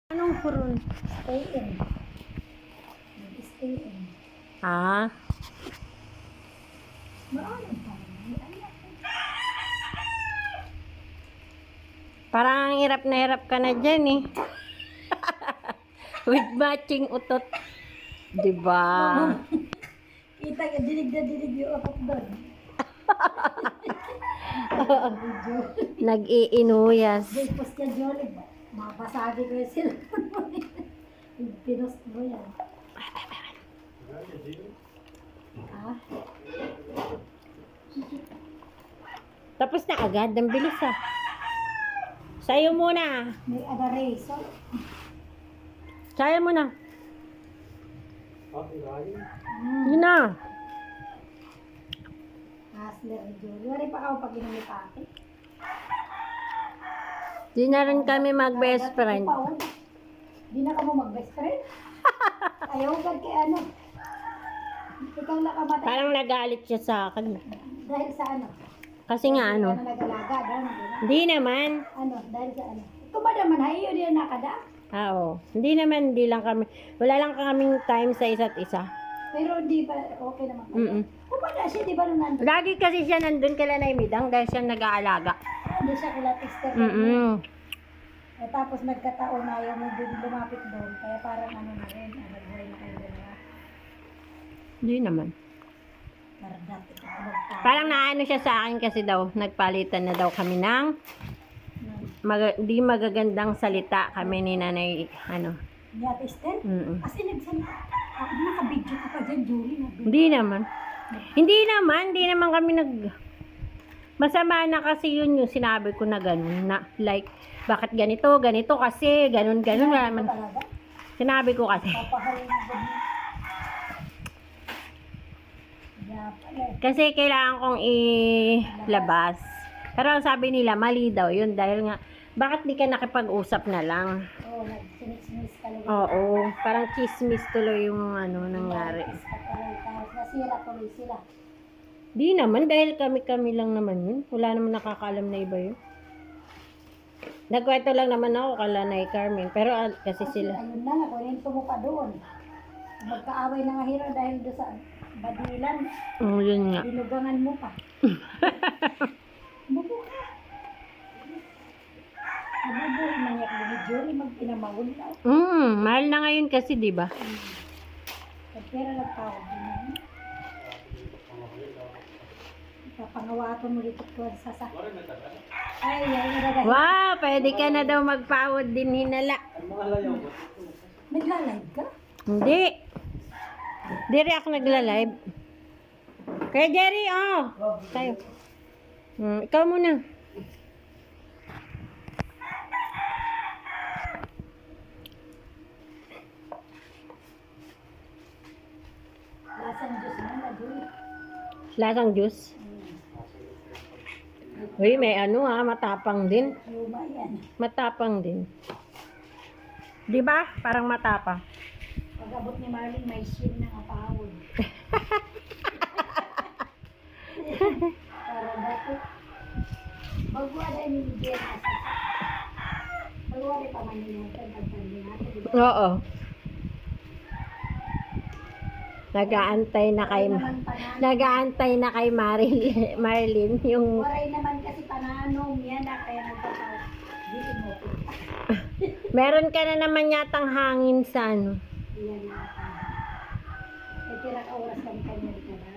Anong furon? Stay in. Stay in. Ah, Maalam pa naman. parang ang hirap na hirap ka na dyan eh. With matching utot. Diba? Kita ka, dinig na dinig yung otot doon. Nag-iinuyas. May post ka, Jolie. Mapasagi ko yung sila. Pinost mo yan. Ah, Tapos na agad. Ang bilis ah. Sayo muna. may agareso. Sayo muna. Yun na. Hasler ni Jolie. Wala pa ako pag ginamit akin. Di na rin kami mag-best friend. Di na ka mo mag-best friend? Ayaw ka kay ano. Ikaw nakamatay. Parang nagalit siya sa akin. Dahil sa ano? Kasi nga ano. Ano nagalaga, gano'n, gano'n. Hindi naman. Ano, dahil sa ano? Ikaw ba naman, hayo din nakada? Ah, oo. Hindi naman, hindi lang kami. Wala lang kaming time sa isa't isa. Pero hindi pa, okay naman kayo. Mm-mm. Kung ba siya, di ba nung nandun? Lagi kasi siya nandun kala Naimidang dahil siya nag-aalaga. Hindi siya kila Tister. Eh, tapos nagkataon na ayaw mo din lumapit doon. Kaya parang ano na rin, nagbuhay na kayo dalawa. Hindi naman. Parang dati ka magtawag. Parang naano siya sa akin kasi daw, nagpalitan na daw kami ng di magagandang salita kami ni nanay, ano. Niya, Tister? Kasi nagsalita. Naka-video ka pa dyan, Julie. Hindi naman. Hindi naman kami masama na kasi yun yung sinabi ko na gano'n, na like, bakit ganito kasi, ganun, wala naman. Talaga? Sinabi ko kasi. Papahalin mo ba niya? Yeah, pala. Kasi kailangan kong ilabas. Pero ang sabi nila, mali daw yun dahil nga, bakit di ka nakipag-usap na lang? Oo, nagsinis-sinis ka lang. Oo, parang chismis tuloy yung ano nangyari. Nasira tuloy sila. Di naman, dahil kami lang naman yun. Wala naman nakakaalam na iba yun. Nagkwento lang naman ako kala na Carmen. Pero kasi sila. Ayun na nga, kunin mo pa doon. Magkaaway na nga hira dahil doon sa badilan. Oo, yun nga. Binugangan mo pa. Bubo ka. Nabubuhay man yak ni Jolie mag-pinamawon na. Mahal na ngayon kasi, di ba? Pagpera nagtawag din yan. Papangawakan mo dito ko sa ay, nagagay. Wow, pwede ka na daw magpawod din hinala. Nagla-live ka? Hindi. Diri ako nagla-live. Kaya Jerry, tayo. Ikaw muna. Lasang Diyos na nag-uwi. Lasang juice. Uy, may ano matapang din. Luma yan. Matapang din. Di ba? Parang matapang. Pag abot ni Marlene, may sheen na kapahawod. Para dati. Bagwa na yung bigyan na sa bagwa na pa man yun natin. Pagtandi natin. Diba? Oo. Nag-aantay na kay Marlene yung Waray naman kasi pananong yan na kaya nagtatawag. Dito mo. meron ka na naman yatang hangin sa ano. Yan na. May tira ka oras kami kanya dito na.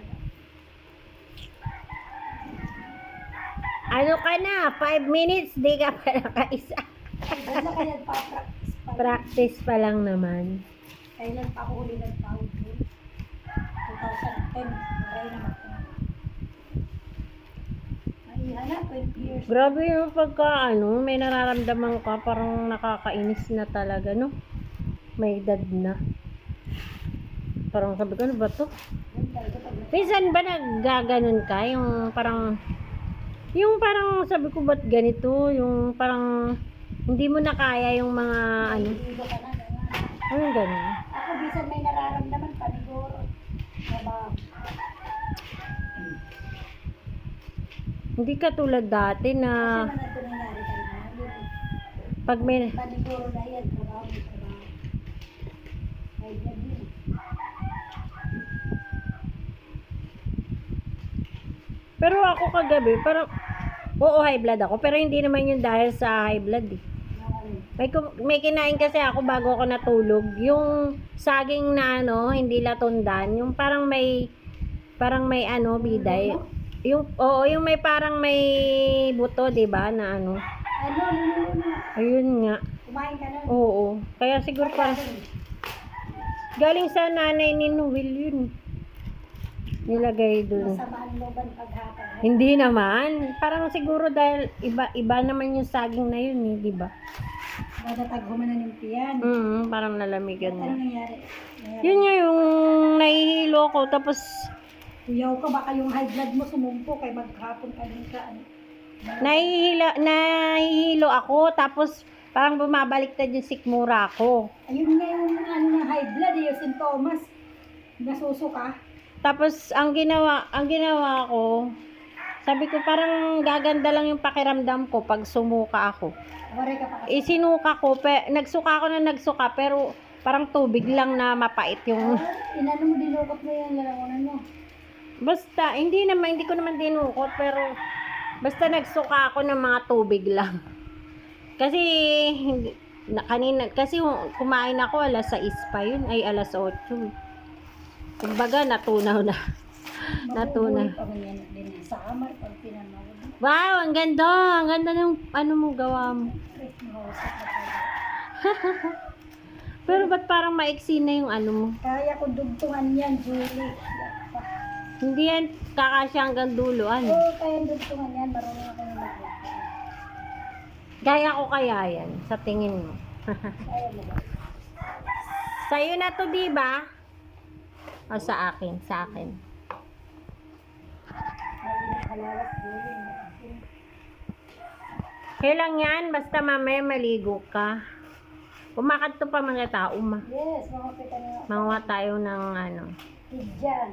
Ano ka na? 5 minutes, di ka pa nakaisa. Basta kaya pa-practice pa. Practice pa lang naman. Kailan pa ako huli nagpahod yun? 2010. Waray naman. Ay, hala, 20 years. Grabe yung pagka may nararamdaman ka, parang nakakainis na talaga, no? May edad na. Parang sabi ko, ano ba to? Yan talaga pag Minsan ba naggaganon ka? Yung parang sabi ko, ba't ganito? Yung parang hindi mo na kaya yung mga naliligo ka na. Ganun. ano ganun? Ako, bisan may nararamdaman, paniguro. Trabaho. Hindi ka tulad dati na Kasi man ito nangyari ka na. pag may Paniguro na yan, trabaho. trabaho, may trabaho. High blood yun. Pero ako kagabi, parang, oo, high blood ako. Pero hindi naman yun dahil sa high blood eh. May kinain kasi ako bago ako natulog. Yung saging na ano, hindi latundan. Yung parang may ano, biday. Yung, oo, yung may parang may buto, di ba na ano. Ano, lululo. Ayun nga. Kumain ka nun. Oo. Kaya siguro parang, galing sa nanay ni Noel yun. Nilagay dun. Masama ang loban paghatag. Hindi naman. Parang siguro dahil iba naman yung saging na yun eh, di ba? Madatag mo na ng tiyan. Parang nalamigan Ano na. nangyari? Yun nga yung nahihilo ko. Tapos Kuyaw ka, baka yung high blood mo sumumpo kay maghapon ka din ka. Ano? nahihilo ako. Tapos parang bumabaliktad yung sikmura ko. Ayun nga yung ano ng high blood, yung sintomas. Nasusuka. Tapos ang ginawa ko, sabi ko parang gaganda lang yung pakiramdam ko pag sumuka ako. Waray ka pa kasi. Isinuka ko, nagsuka ako na nagsuka, pero parang tubig lang na mapait yung... Inano mo, dinukot mo yung lalamunan mo. Basta, hindi ko naman dinukot, pero basta nagsuka ako ng mga tubig lang. Kasi, kasi kumain ako alas 6 pa yun, ay alas 8. Kumbaga, natunaw na. Natunaw. Mabubuhay pa man yan din sa kamar pag pinamawag. Wow, ang ganda. Ang ganda ng ano mo gawa mo. Fresh mo, usap na tayo. Pero ba't parang maiksi na yung ano mo? Kaya ko dugtungan yan, Julie. Hindi yan kakasya hanggang dulo. Ano? Oo, kaya dugtungan yan. Marunong ako yung magluto. Gaya ko kaya yan, sa tingin mo. Kaya mo ba? Sa'yo na to, di ba? O sa akin, sa akin. Lagi nakalawas, Julie. Kailang yan, basta mamaya maligo ka. Kumakanto pa mga tao, Yes, mga pita na. Manguha tayo ng ano. Tidyan.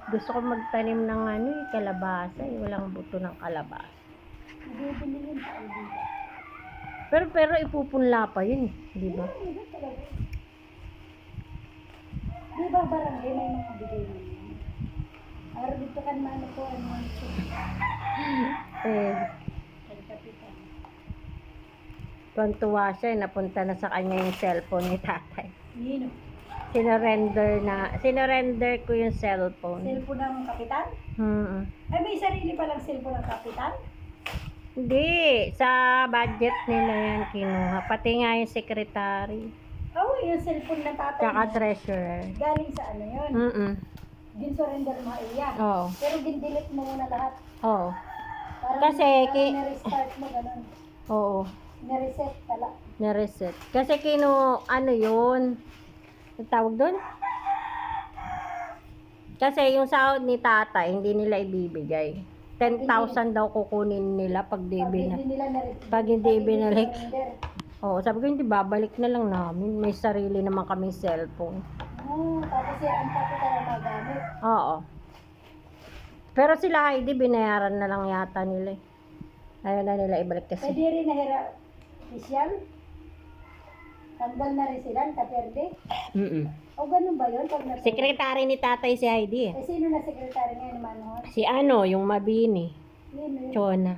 Gusto ko magtanim ng ano, kalabasa. Walang buto ng kalabasa. Bibili yun sa Aldiga. Pero ipupunla pa yun, di ba? Di ba barangay may mga bigay mo yun? Araw dito kan mano ko ang mga ito. Kapitan. Tuwan-tuwa siya, napunta na sa kanya yung cellphone ni tatay. Nino? Sinorender ko yung cellphone. Cellphone ng kapitan? Ay, may sarili palang cellphone ng kapitan? Hindi, sa budget nila yan kinuha. Pati nga yung secretary, Oo, yung cellphone ng tatay tsaka mo. treasurer. Galing sa ano yun? Gin-surrender mo iya. Oo. Pero gin-delete mo muna lahat. Oo. Parang Kasi, na-restart mo ganun. Oo. Na-reset pala. Na-reset. Kasi ano yun? Ang tawag doon? Kasi yung sahod ni tatay, hindi nila ibibigay. 10,000 daw kukunin nila pag di pag hindi binalik. Oo, sabi ko, hindi, babalik na lang namin. May sarili naman kaming cellphone. Tapos ang kapitan na magamit. Oo. Pero sila, hindi, binayaran na lang yata nila. Ayaw na nila ibalik kasi. Pwede rin na official? Tanggal na rin sila, kaperde? O ganun ba yun? Pag Sekretary ni tatay si Heidi. sino na sekretary ngayon, Manuel? Si ano, yung Mabini. Yun. Chona.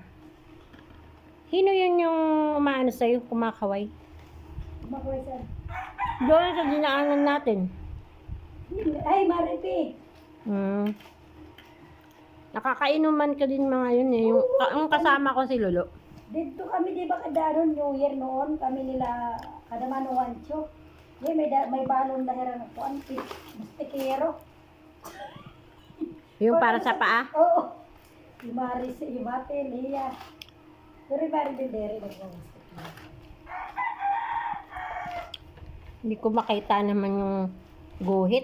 Sino yun yung umaano sa'yo, kumakaway? Makuha saan? Doon sa dinaanan natin. Ay, Maripi! Nakakainuman ka din mga yun eh. Ang kasama ko si Lolo. Dito kami, di ba kadaron New Year noon? Kami nila, kadamano Wancho. May balon na hirang ako. Ang mustikero. Yung para sa paa. Oo. Imaris, Imate, Lia. Pero Mari Bildere nagmamustikero. Hindi ko makita naman yung guhit.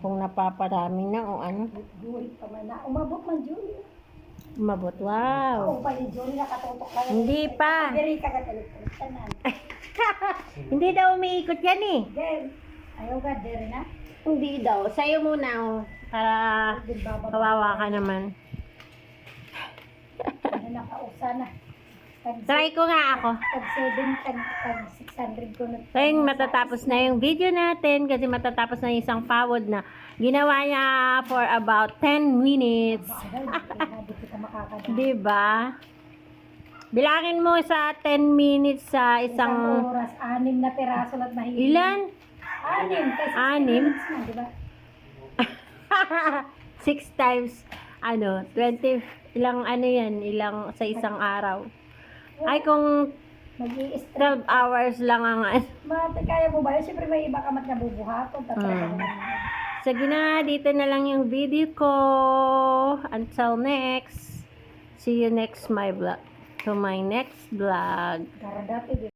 Kung napaparami na o ano. Guhit pa man na. Umabot man, Julie. Umabot. Wow. Oo, pa ni Julie nakatutok lang. Hindi pa. Diri ka katelektor. Tanan. Hindi daw umiikot yan eh. Then, ayaw ka, Diri na. Hindi daw. Sa'yo muna oh. Para kawawa ka naman. Ano nakausa na. Try ko nga ako. Tag 7, tag 600 ko na. So, yun, matatapos na yung video natin kasi matatapos na yung isang pawod na ginawa niya for about 10 minutes. Hindi kita makakadaan. Diba? Bilangin mo sa 10 minutes sa Isang isang... oras, 6 na peraso lang mahigit. Ilan? 6. Kasi 6? minutes na, di ba? 6 times, 20, ilang yan, ilang sa isang araw. Ay, kung Mag-i-stress. 12 hours lang ang... Mate, kaya mo ba? Siyempre may iba ka mat na bubuhaton. Sige na, dito na lang yung video ko. Until next. See you next my vlog. To my next vlog. Karadati,